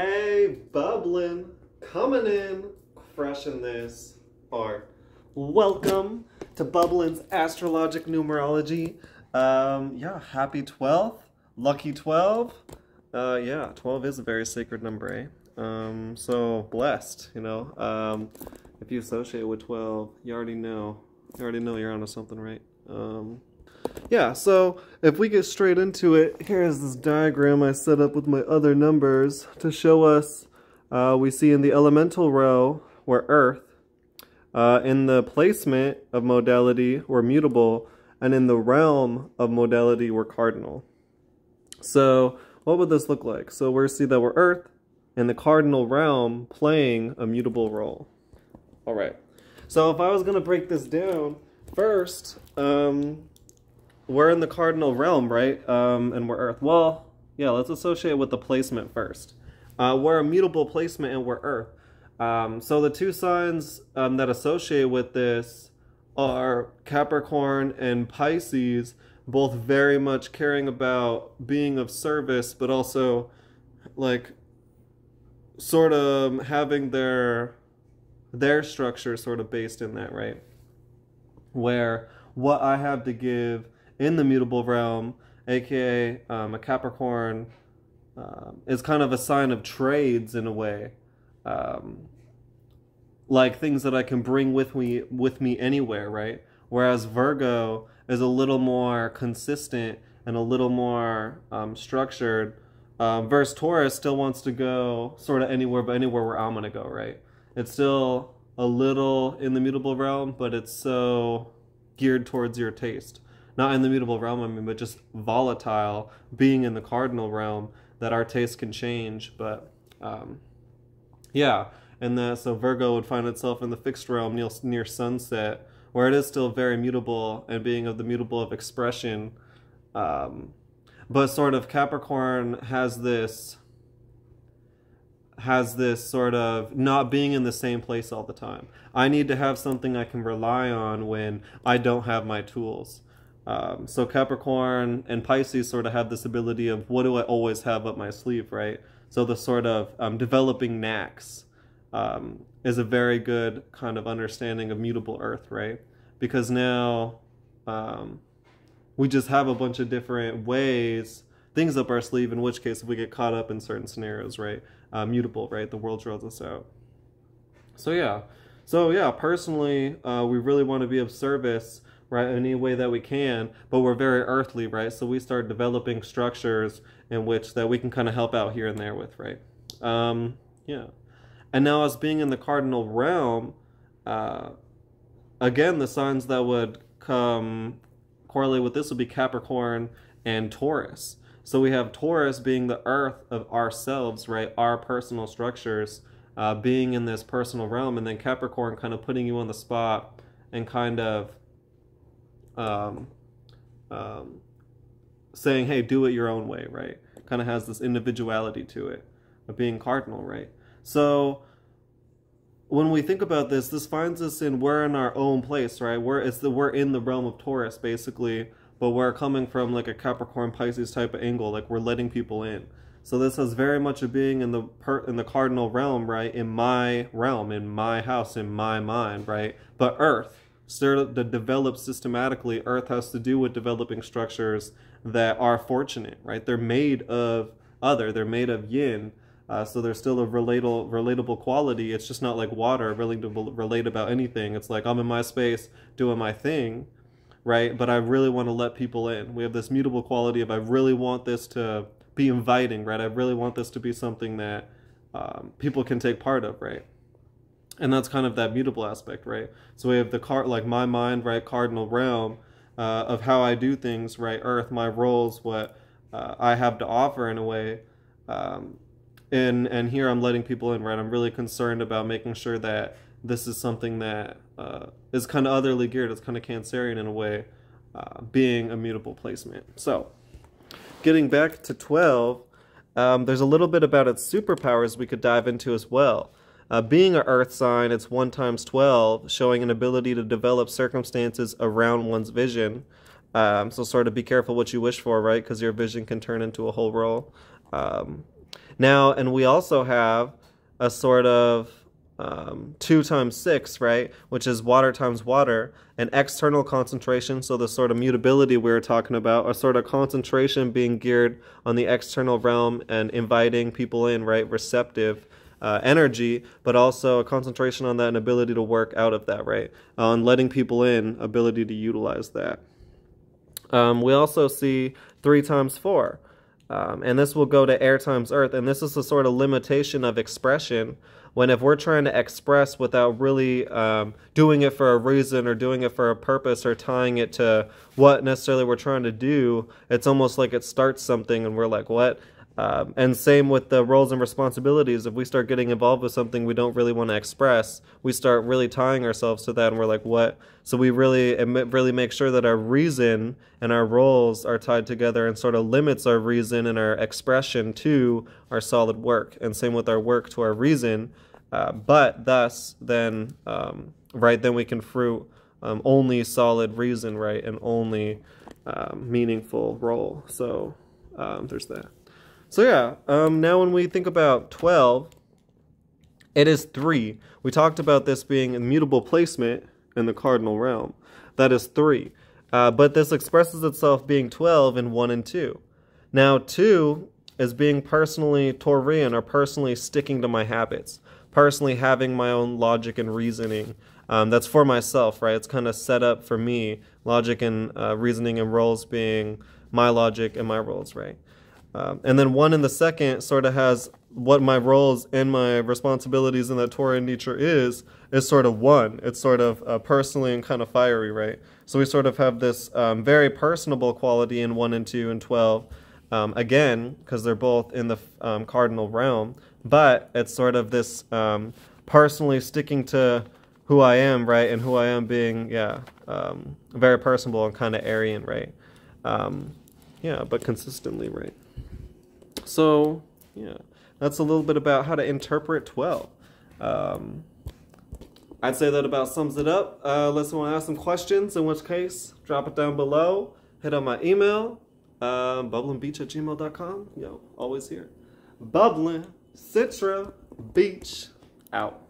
Hey, bubbling, coming in, fresh in this art. Welcome to Bubblin's Astrologic Numerology. Yeah, happy 12th, lucky 12. Yeah, 12 is a very sacred number, eh? So blessed, you know. If you associate with 12, you already know you're onto something, right? Yeah, so if we get straight into it, here's this diagram I set up with my other numbers to show us, we see in the elemental row, we're Earth, in the placement of modality, we're mutable, and in the realm of modality, we're cardinal. So what would this look like? So we see that we're Earth in the cardinal realm playing a mutable role. All right, so if I was going to break this down, first, we're in the cardinal realm, right? And we're Earth. Well, yeah, let's associate with the placement first. We're a mutable placement and we're Earth. So the two signs that associate with this are Capricorn and Pisces, both very much caring about being of service, but also like sort of having their structure sort of based in that, right? Where what I have to give in the mutable realm, aka a Capricorn, is kind of a sign of trades in a way, like things that I can bring with me anywhere, right? Whereas Virgo is a little more consistent and a little more structured. Versus Taurus still wants to go sort of anywhere, but anywhere where I'm gonna go, right? It's still a little in the mutable realm, but it's so geared towards your taste. Not in the mutable realm, I mean, but just volatile, being in the cardinal realm, that our taste can change. But yeah, and so Virgo would find itself in the fixed realm near sunset, where it is still very mutable and being of the mutable of expression. But sort of Capricorn has this sort of not being in the same place all the time. I need to have something I can rely on when I don't have my tools. So Capricorn and Pisces sort of have this ability of what do I always have up my sleeve, right? So the sort of developing knacks is a very good kind of understanding of mutable Earth, right? Because now we just have a bunch of different ways, things up our sleeve, in which case if we get caught up in certain scenarios, right? Mutable, right? The world draws us out. So yeah, personally, we really want to be of service, right, in any way that we can, but we're very earthly, right? So we start developing structures in which that we can kind of help out here and there with, right? Yeah. And now as being in the cardinal realm, again, the signs that would come correlate with this would be Capricorn and Taurus. So we have Taurus being the earth of ourselves, right? Our personal structures, being in this personal realm, and then Capricorn kind of putting you on the spot and kind of saying, hey, do it your own way, right? Kind of has this individuality to it, of being cardinal, right? So when we think about this, this finds us we're in our own place, right? We're in the realm of Taurus, basically, but we're coming from like a Capricorn Pisces type of angle, like we're letting people in. So this has very much of being in the cardinal realm, right? In my realm, in my house, in my mind, right? But Earth, to develop systematically, Earth has to do with developing structures that are fortunate, right? They're made of they're made of yin, so there's still a relatable quality. It's just not like water, really to relate about anything. It's like I'm in my space doing my thing, right? But I really want to let people in. We have this mutable quality of I really want this to be inviting, right? I really want this to be something that people can take part of, right? And that's kind of that mutable aspect, right? So we have the like my mind, right? Cardinal realm of how I do things, right? Earth, my roles, what I have to offer in a way. And here I'm letting people in, right? I'm really concerned about making sure that this is something that is kind of otherly geared. It's kind of Cancerian in a way, being a mutable placement. So getting back to 12, there's a little bit about its superpowers we could dive into as well. Being an earth sign, it's 1 times 12, showing an ability to develop circumstances around one's vision. So sort of be careful what you wish for, right? Because your vision can turn into a whole role. Now, and we also have a sort of 2 times 6, right? Which is water times water, an external concentration. So the sort of mutability we were talking about, a sort of concentration being geared on the external realm and inviting people in, right? Receptive energy, but also a concentration on that and ability to work out of that, right? On letting people in, ability to utilize that. We also see 3 times 4. And this will go to air times earth. And this is a sort of limitation of expression when if we're trying to express without really doing it for a reason or doing it for a purpose or tying it to what necessarily we're trying to do, it's almost like it starts something and we're like, what? And same with the roles and responsibilities. If we start getting involved with something we don't really want to express, we start really tying ourselves to that and we're like, what? So we really make sure that our reason and our roles are tied together and sort of limits our reason and our expression to our solid work. And same with our work to our reason. But thus, then, right, then we can fruit only solid reason, right, and only meaningful role. So there's that. So yeah, now when we think about 12, it is 3. We talked about this being immutable placement in the cardinal realm. That is 3. But this expresses itself being 12 in 1 and 2. Now 2 is being personally Taurian, or personally sticking to my habits, personally having my own logic and reasoning. That's for myself, right? It's kind of set up for me, logic and reasoning and roles being my logic and my roles, right? And then 1 in the second sort of has what my roles and my responsibilities in that Taurian nature is sort of 1. It's sort of personally and kind of fiery, right? So we sort of have this very personable quality in 1 and 2 and 12, again, because they're both in the cardinal realm, but it's sort of this personally sticking to who I am, right? And who I am being, very personable and kind of Aryan, right? But consistently, right? So, yeah, that's a little bit about how to interpret 12. I'd say that about sums it up. Unless you want to ask some questions, in which case, drop it down below. Hit on my email, bubblinbeach@gmail.com. Yo, always here. Bubbling, Citra, Beach, out.